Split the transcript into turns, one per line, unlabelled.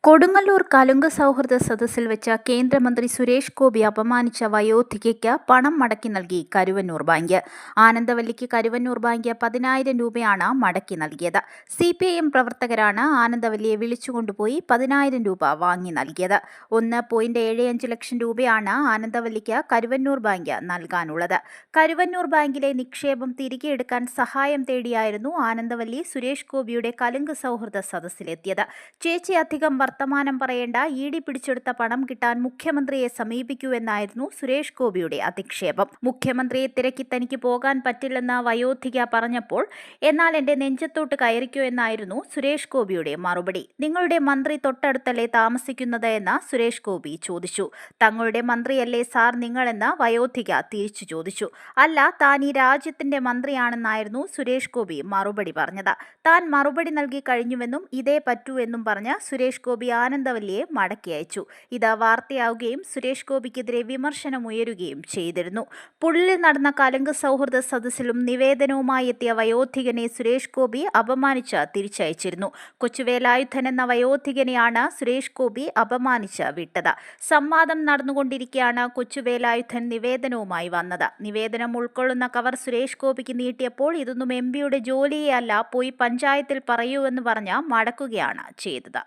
കൊടുങ്ങല്ലൂർ കലുങ്ക് സൗഹൃദ സദസ്സിൽ വെച്ച കേന്ദ്രമന്ത്രി സുരേഷ് ഗോപി അപമാനിച്ച വയോധികയ്ക്ക് പണം മടക്കി നൽകി കരുവന്നൂർ ബാങ്ക്. ആനന്ദവല്ലിക്ക് കരുവന്നൂർ ബാങ്ക് 10,000 രൂപയാണ് മടക്കി നൽകിയത്. CPIM പ്രവർത്തകരാണ് ആനന്ദവല്ലിയെ വിളിച്ചുകൊണ്ടുപോയി 10,000 രൂപ വാങ്ങി നൽകിയത്. 1.75 ലക്ഷം രൂപയാണ് ആനന്ദവല്ലിക്ക് കരുവന്നൂർ ബാങ്ക് നൽകാനുള്ളത്. കരുവന്നൂർ ബാങ്കിലെ നിക്ഷേപം തിരികെ എടുക്കാൻ സഹായം തേടിയായിരുന്നു ആനന്ദവല്ലി സുരേഷ് ഗോപിയുടെ കലുങ്ക് സൗഹൃദ സദസ്സിലെത്തിയത്. ചേച്ചി അധികം വർത്തമാനം പറയേണ്ട, ED പിടിച്ചെടുത്ത പണം കിട്ടാൻ മുഖ്യമന്ത്രിയെ സമീപിക്കൂ എന്നായിരുന്നു സുരേഷ് ഗോപിയുടെ അധിക്ഷേപം. മുഖ്യമന്ത്രിയെ തിരക്കി തനിക്ക് പോകാൻ പറ്റില്ലെന്ന് വയോധിക പറഞ്ഞപ്പോൾ എന്നാൽ എന്റെ നെഞ്ചത്തോട്ട് കയറിക്കോ എന്നായിരുന്നു സുരേഷ് ഗോപിയുടെ മറുപടി. നിങ്ങളുടെ മന്ത്രി തൊട്ടടുത്തല്ലേ താമസിക്കുന്നത് എന്ന് സുരേഷ് ഗോപി ചോദിച്ചു. തങ്ങളുടെ മന്ത്രിയല്ലേ സാർ നിങ്ങളെന്ന് വയോധിക തിരിച്ചു ചോദിച്ചു. അല്ല, താൻ ഈ രാജ്യത്തിന്റെ മന്ത്രിയാണെന്നായിരുന്നു സുരേഷ് ഗോപി മറുപടി പറഞ്ഞത്. താൻ മറുപടി നൽകി കഴിഞ്ഞുവെന്നും ഇതേ പറ്റൂ എന്നും പറഞ്ഞ് സുരേഷ് ഗോപി ആനന്ദവല്ലിയെ മടക്കി അയച്ചു. ഇത് വാർത്തയാവുകയും സുരേഷ് ഗോപിക്കെതിരെ വിമർശനമുയരുകയും ചെയ്തിരുന്നു. പുള്ളിൽ നടന്ന കലുങ്ക് സൗഹൃദ സദസ്സിലും നിവേദനവുമായി എത്തിയ വയോധികനെ സുരേഷ് ഗോപി അപമാനിച്ച് തിരിച്ചയച്ചിരുന്നു. കൊച്ചുവേലായുധൻ എന്ന വയോധികനെയാണ് സുരേഷ് ഗോപി അപമാനിച്ച് വിട്ടത്. സംവാദം നടന്നുകൊണ്ടിരിക്കെയാണ് കൊച്ചുവേലായുധൻ നിവേദനവുമായി വന്നത്. നിവേദനം ഉൾക്കൊള്ളുന്ന കവർ സുരേഷ് ഗോപിക്ക് നീട്ടിയപ്പോൾ ഇതൊന്നും MP യുടെ ജോലിയേ അല്ല, പോയി പഞ്ചായത്തിൽ പറയൂ എന്ന് പറഞ്ഞ് മടക്കുകയാണ് ചെയ്തത്.